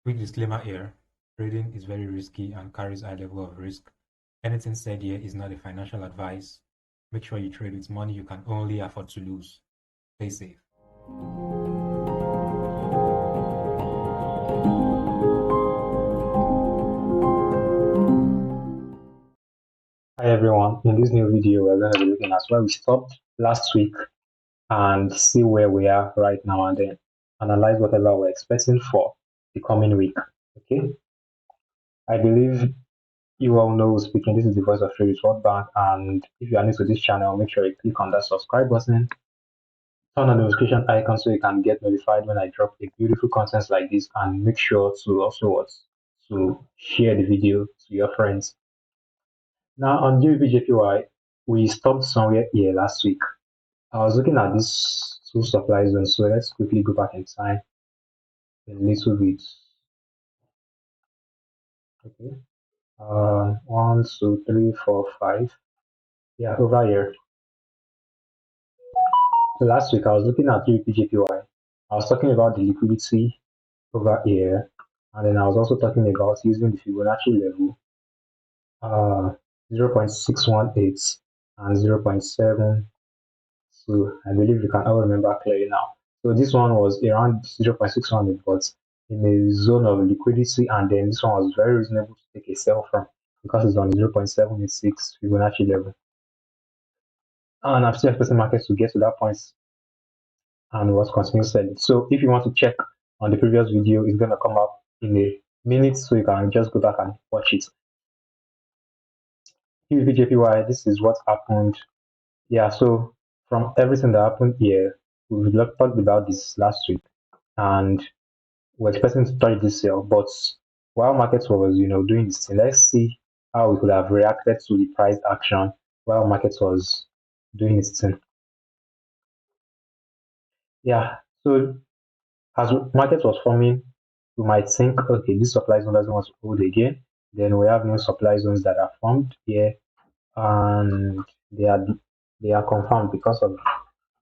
Quick disclaimer here, trading is very risky and carries a high level of risk. Anything said here is not a financial advice. Make sure you trade with money you can only afford to lose. Stay safe. Hi everyone, in this new video we're going to be looking at where we stopped last week and see where we are right now and then analyze whatever we're expecting for the coming week. Okay, I believe you all know who's speaking. This is the voice of TRADEWITHWORLDBANK, and if you are new to this channel, make sure you click on that subscribe button, turn on the notification icon so you can get notified when I drop a beautiful content like this, and make sure to also to share the video to your friends. Now on GBPJPY, we stopped somewhere here last week. I was looking at these two supply zones, so let's quickly go back in time a little bit. Okay. 1, 2, 3, 4, 5. Yeah, over here. So last week I was looking at GBPJPY. I was talking about the liquidity over here, and then I was also talking about using the Fibonacci level, 0.618 and 0.7. So I believe you can all remember clearly now. So this one was around 0.618, but in a zone of liquidity, and then this one was very reasonable to take a sell from because it's on 0.786 Fibonacci level. And I'm still expecting markets to get to that point and was continue selling. So if you want to check on the previous video, it's going to come up in a minute, so you can just go back and watch it. QVJPY, this is what happened. Yeah, so from everything that happened here, we've talked about this last week, and we're expecting to touch this sale. But while markets was, doing this thing, let's see how we could have reacted to the price action while markets was doing its thing. Yeah, so as market was forming, we might think, okay, this supply zone doesn't want to hold again. Then we have new supply zones that are formed here, and they are confirmed because of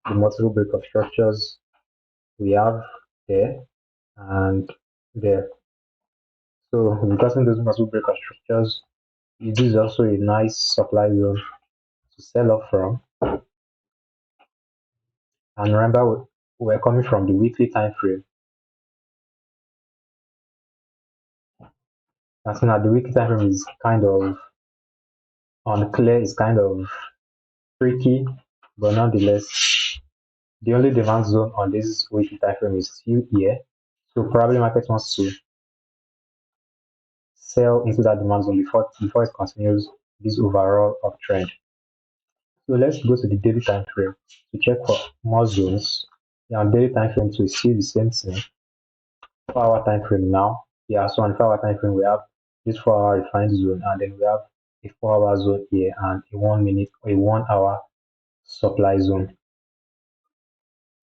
the multiple breakup structures we have there and there. So because in those multiple breakup structures, it is also a nice supply zone to sell off from. And remember, we're coming from the weekly time frame. And so now the weekly time frame is kind of unclear, it's kind of tricky, but nonetheless, the only demand zone on this weekly time frame is still here. So probably market wants to sell into that demand zone before it continues this overall uptrend. So let's go to the daily time frame to check for more zones. Yeah, on daily time frame to see the same thing. 4-hour time frame now. Yeah, so on 4-hour time frame we have this 4-hour refined zone, and then we have a 4-hour zone here and a 1 minute or a 1-hour supply zone.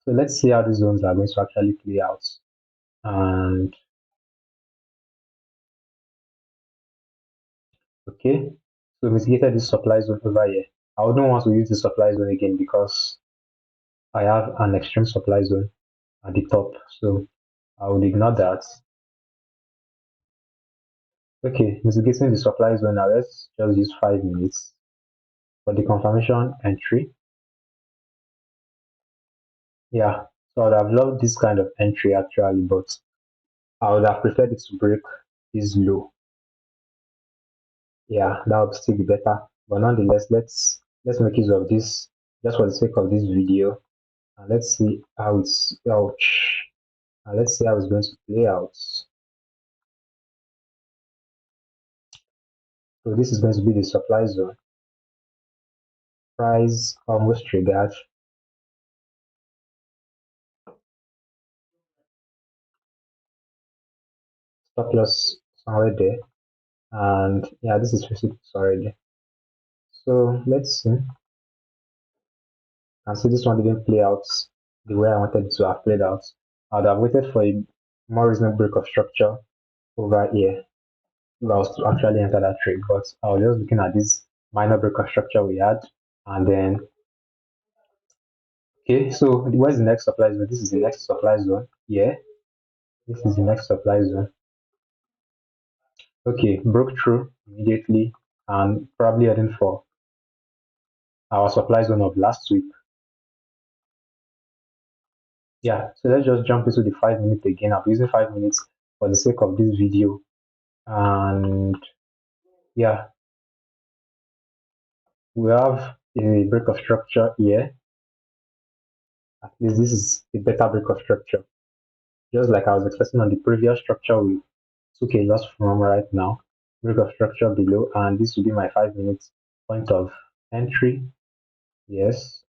So let's see how these zones are going to actually play out. And okay, so we mitigated this supply zone over here. I wouldn't want to use the supply zone again because I have an extreme supply zone at the top, so I would ignore that. Okay, mitigating the supply zone now. Let's just use 5 minutes for the confirmation entry. Yeah, so I would have loved this kind of entry actually, but I would have preferred it to break this low. Yeah, that would still be better. But nonetheless, let's make use of this just for the sake of this video, and let's see how it's ouch. And let's see how it's going to play out. So this is going to be the supply zone. Price almost triggered. Stop loss somewhere there. And yeah, this is 50 already. So let's see. And see this one didn't play out the way I wanted it to have played out. I would have waited for a more reasonable break of structure over here if I was to actually enter that trade. But I was just looking at this minor break of structure we had, and then okay, so where's the next supply zone? This is the next supply zone. Yeah, this is the next supply zone. Okay, broke through immediately and probably heading for our supply zone of last week. Yeah, so let's just jump into the 5 minutes again. I'm using 5 minutes for the sake of this video. And yeah, we have a break of structure here. At least this is a better break of structure. Just like I was expecting on the previous structure we took a loss from right now. Break of structure below, and this will be my 5 minutes point of entry. Yes,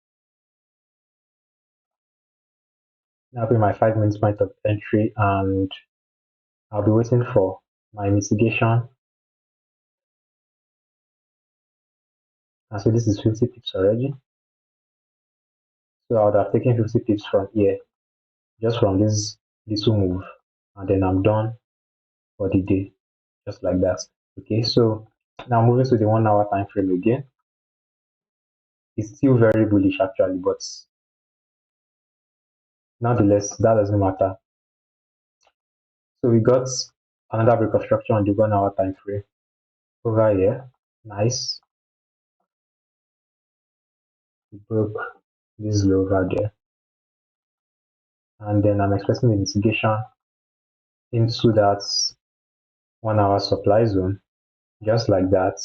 that'll be my 5 minutes point of entry, and I'll be waiting for my mitigation. And so this is 50 pips already. So I would have taken 50 pips from here, just from this little move, and then I'm done for the day, just like that. Okay, so now moving to the 1 hour time frame again. It's still very bullish actually, but nonetheless, that doesn't matter. So we got another break of structure on the 1 hour time frame over here. Nice. We broke this low over there. And then I'm expecting the mitigation into that 1 hour supply zone, just like that.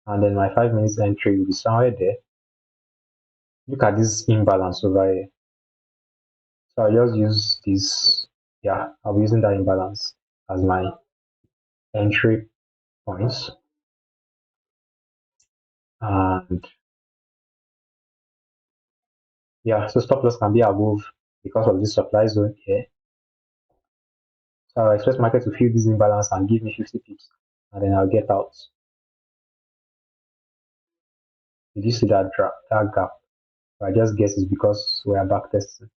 And then my 5 minutes entry will be somewhere there. Look at this imbalance over here. So I'll just use this. Yeah, I'll be using that imbalance as my entry points. And yeah, so stop loss can be above because of this supply zone here. So I expect market to feel this imbalance and give me 50 pips, and then I'll get out. Did you see that gap? I just guess it's because we are back testing.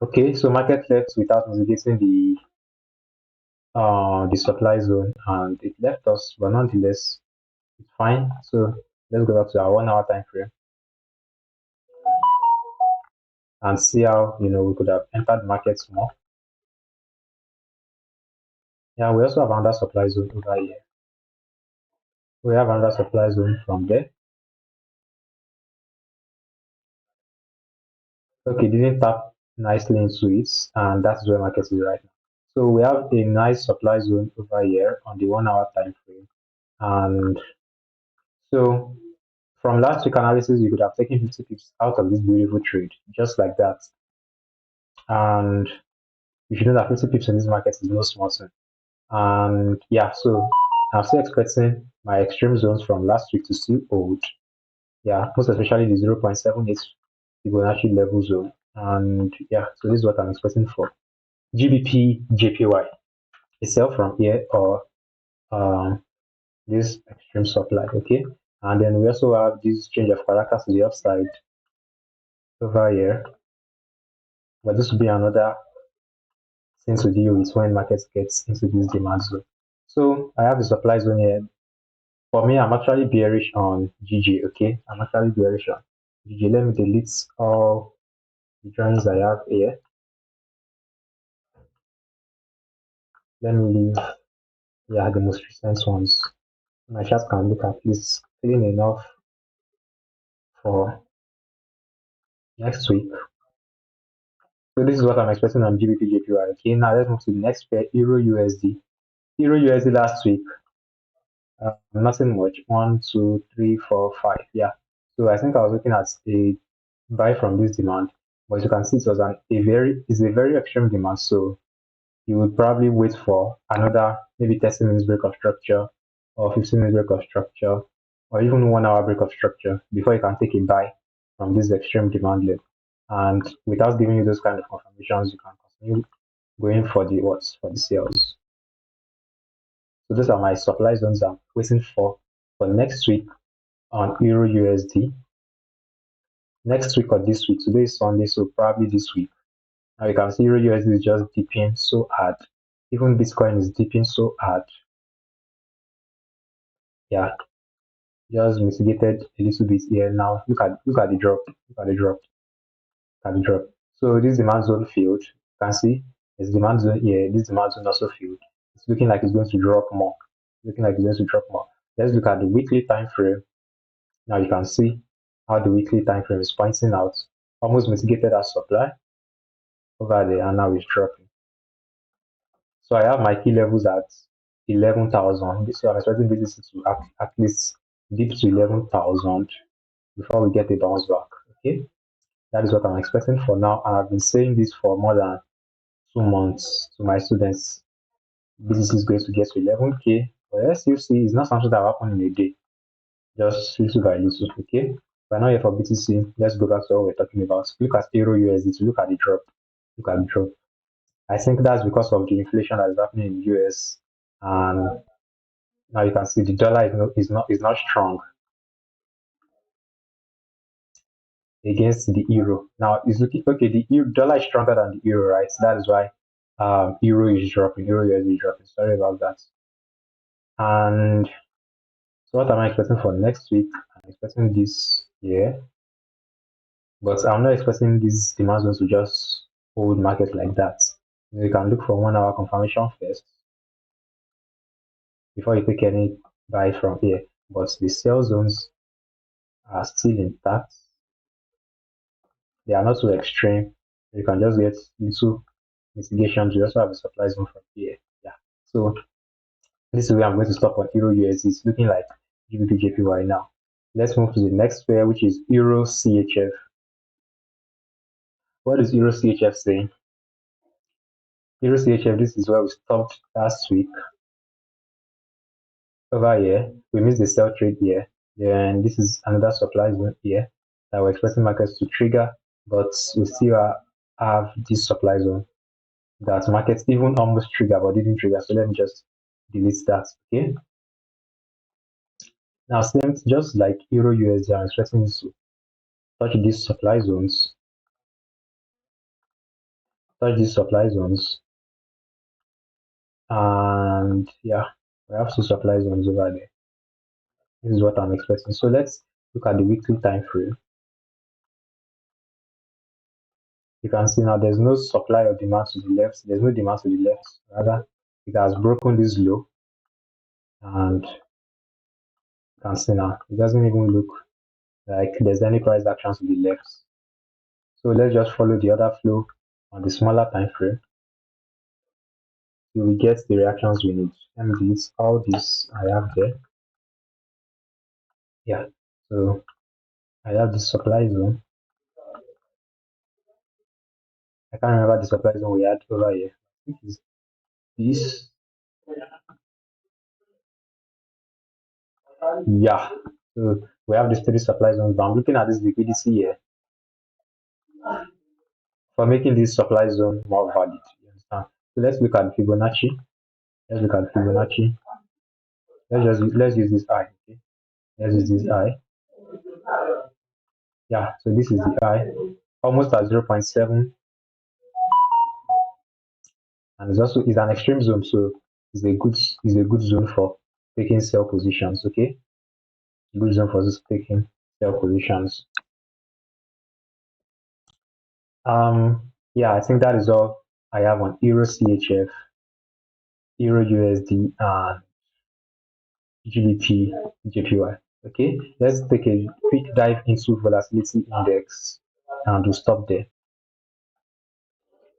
Okay, so market left without mitigating the supply zone, and it left us, but nonetheless, it's fine. So let's go back to our 1 hour time frame and see how we could have entered markets more. Yeah, we also have another supply zone over here. We have another supply zone from there. Okay, didn't tap nicely into it, and that's where market is right now. So we have a nice supply zone over here on the 1 hour time frame. And so from last week analysis, you could have taken 50 pips out of this beautiful trade, just like that. And you should know that 50 pips in this market is no small thing. And yeah, so I'm still expecting my extreme zones from last week to still hold. Yeah, most especially the 0.78 Fibonacci level zone. And yeah, so this is what I'm expecting for GBP JPY. A sell from here or this extreme supply. Okay, and then we also have this change of characters to the upside over here, but this will be another thing to deal with when market gets into this demand zone. So I have the supply zone here. For me, I'm actually bearish on GG. Okay, I'm actually bearish on GG. Let me delete all the drawings I have here. Let me leave the most recent ones. My chart can look at least clean enough for next week. So this is what I'm expecting on GBP JPY. Okay, now let's move to the next pair, Euro USD. Euro USD last week, nothing much. One, two, three, four, five. Yeah. So I think I was looking at a buy from this demand, but as you can see, it was it's a very extreme demand. So you would probably wait for another maybe 30 minutes break of structure or 15 minutes break of structure or even 1 hour break of structure before you can take a buy from this extreme demand level. And without giving you those kind of confirmations, you can continue going for the sales. So those are my supply zones I'm waiting for next week on Euro USD. Next week or this week. Today is Sunday, so probably this week. Now you can see Euro USD is just dipping so hard. Even Bitcoin is dipping so hard. Yeah, just mitigated a little bit here. Now look at the drop. Look at the drop. Look at the drop. So this demand zone failed. You can see there's demand zone here. This demand zone also failed. It's looking like it's going to drop more. Looking like it's going to drop more. Let's look at the weekly time frame. Now you can see how the weekly time frame is pointing out. Almost mitigated our supply over there, and now it's dropping. So I have my key levels at 11,000. So I'm expecting BTC to at least dip to 11,000 before we get a bounce back. Okay, that is what I'm expecting for now. And I've been saying this for more than 2 months to my students. BTC is going to get to 11K, but let's still see, it's not something that will happen in a day, just little by little. Okay, we're not here for BTC. Let's go back to what we're talking about. Look at Euro USD to look at the drop. Look at the drop. I think that's because of the inflation that is happening in the US, and now you can see the dollar is not strong against the euro. Now it's looking okay. The dollar is stronger than the euro, right? So that is why euro is dropping. Euro USD is dropping. Sorry about that. And so what am I expecting for next week? I'm expecting this year, but I'm not expecting these demand zones to just hold market like that. You can look for 1 hour confirmation first before you take any buy from here. But the sell zones are still intact. They are not too extreme. You can just get little mitigations. You also have a supply zone from here. Yeah. So this is where I'm going to stop on Euro USD. It's looking like GBP JPY now. Let's move to the next pair, which is Euro CHF. What is Euro CHF saying? Euro CHF, this is where we stopped last week. Over here, we missed the sell trade here. Then this is another supply zone here that we're expecting markets to trigger, but we still have this supply zone that markets even almost trigger but didn't trigger. So let me just delete that. Okay. Now, same just like Euro USD, I'm expecting to touch these supply zones, and yeah, we have two supply zones over there. This is what I'm expecting. So let's look at the weekly time frame. You can see now there's no supply or demand to the left. There's no demand to the left. Rather, it has broken this low, and you can see now it doesn't even look like there's any price action to the left. So let's just follow the other flow on the smaller time frame. You will get the reactions we need. And this, all this I have there. Yeah. So I have the supply zone. I can't remember the supply zone we had over here. I think it's this. Yeah. So we have these three supply zones. But I'm looking at this liquidity here for making this supply zone more valid. You understand? So let's look at Fibonacci. Let's look at Fibonacci. Let's use this eye. Okay? Let's use this eye. Yeah. So this is the eye, almost at 0.7, and it's an extreme zone. So it's a good zone for taking sell positions. Okay. Good zone for this taking sell positions. Yeah, I think that is all I have on Euro CHF, Euro USD, and GBP JPY. Okay, let's take a quick dive into volatility index, and we'll stop there.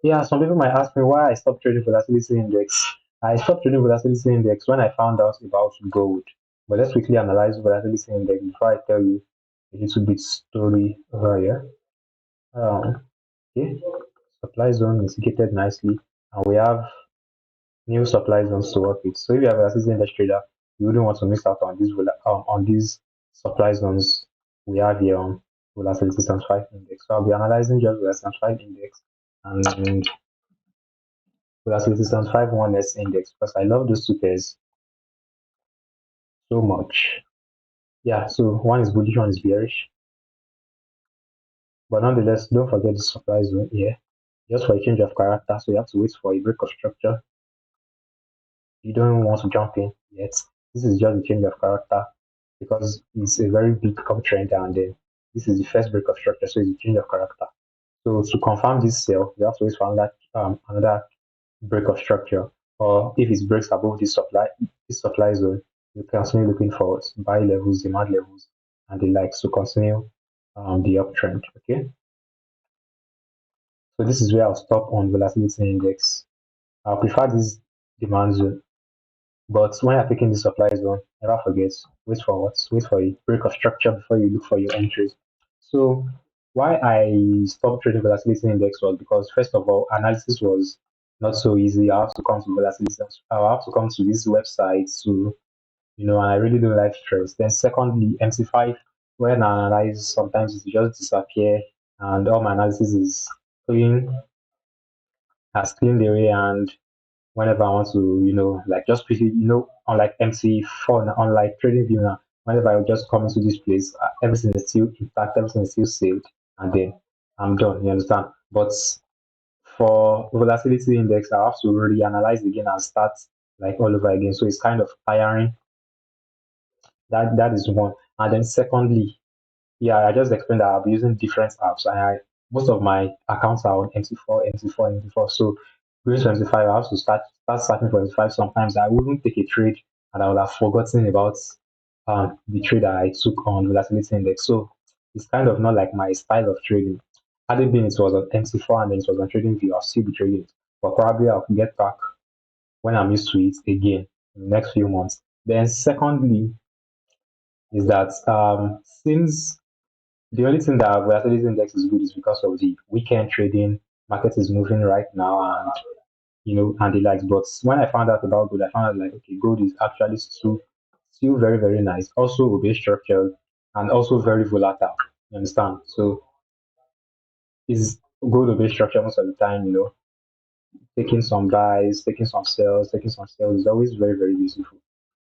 Yeah, some people might ask me why I stopped trading volatility index. I stopped trading volatility index when I found out about gold. But let's quickly analyze volatility index before I tell you a little bit story over here. Okay, supply zone mitigated nicely, and we have new supply zones to work with. So if you have a seasoned index trader, you wouldn't want to miss out on these supply zones we have here on volatility 75 index. So I'll be analyzing just volatility 75 index and volatility 75 1S index because I love those two pairs so much. Yeah, so one is bullish, one is bearish. But nonetheless, don't forget the supply zone here, just for a change of character. So you have to wait for a break of structure. You don't want to jump in yet. This is just a change of character because it's a very big uptrend, and then this is the first break of structure, so it's a change of character. So to confirm this sell, you have to wait for another break of structure or if it breaks above this supply zone, you continue looking for buy levels, demand levels, and the likes to continue the uptrend. Okay, so this is where I'll stop on volatility index. I'll prefer this demand zone, but when you're taking the supply zone, never forget, wait for what? Wait for a break of structure before you look for your entries. So why I stopped trading volatility index was because first of all, analysis was not so easy. I have to come to volatility. I have to come to this website to, and I really don't like stress. Then secondly, MC5, when I analyze, sometimes it just disappear, and all my analysis is clean, has cleaned away, and whenever I want to, like just quickly, unlike MC4, unlike TradingView now, whenever I just come into this place, everything is still intact, everything is still saved, and then I'm done. You understand? But for volatility index, I have to really analyze again and start like all over again. So it's kind of tiring. That is one. And then secondly, yeah, I just explained that I'll be using different apps. Most of my accounts are on MT4, MT4, MT4. So going to MT5, I have to start searching for MT5. Sometimes I wouldn't take a trade and I would have forgotten about the trade that I took on volatility index. So it's kind of not like my style of trading. Had it been it was on MT4 and then it was on TradingView, I'll still be trading it. But probably I'll get back when I'm used to it again in the next few months. Then secondly is that since the only thing that volatility index is good is because of the weekend trading. Market is moving right now, and and the likes. But when I found out about gold, I found out like okay, gold is actually still very very nice. Also, obey structured and also very volatile. You understand? So is gold obey structure most of the time. Taking some buys, taking some sells, taking some sales is always very very useful.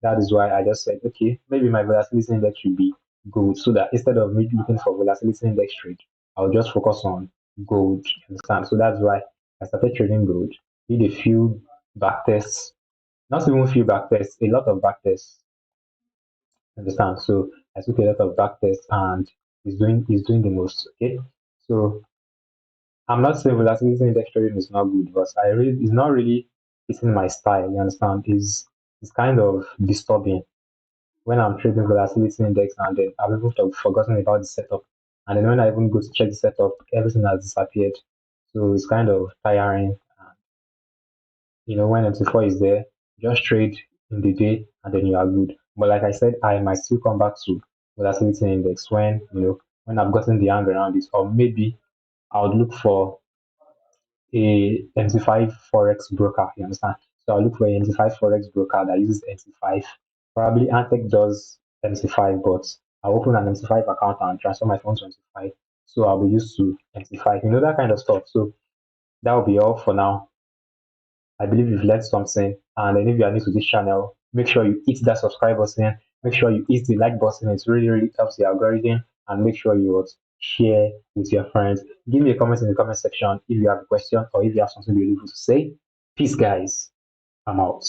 That is why I just said, okay, maybe my volatility index should be gold so that instead of me looking for volatility index trade, I'll just focus on gold. You understand? So that's why I started trading gold. Did a few back tests, not even a few back tests, a lot of back tests. Understand? So I took a lot of back tests and is doing the most. Okay. So I'm not saying volatility index trading is not good, but it's not really fitting my style. You understand? It's kind of disturbing when I'm trading volatility index and then I've even forgotten about the setup. And then when I even go to check the setup, everything has disappeared. So it's kind of tiring. And, when MT4 is there, just trade in the day and then you are good. But like I said, I might still come back to volatility index when I've gotten the hang around it, or maybe I would look for a MT5 Forex broker. You understand? So I'll look for a MT5 Forex broker that uses MT5. Probably Antec does MT5, but I'll open an MT5 account and transfer my funds to MT5. So I'll be used to MT5, that kind of stuff. So that will be all for now. I believe you've learned something. And then if you are new to this channel, make sure you hit that subscribe button. Make sure you hit the like button. It really, really helps the algorithm. And make sure you share with your friends. Give me a comment in the comment section if you have a question or if you have something beautiful to say. Peace, guys. I'm out.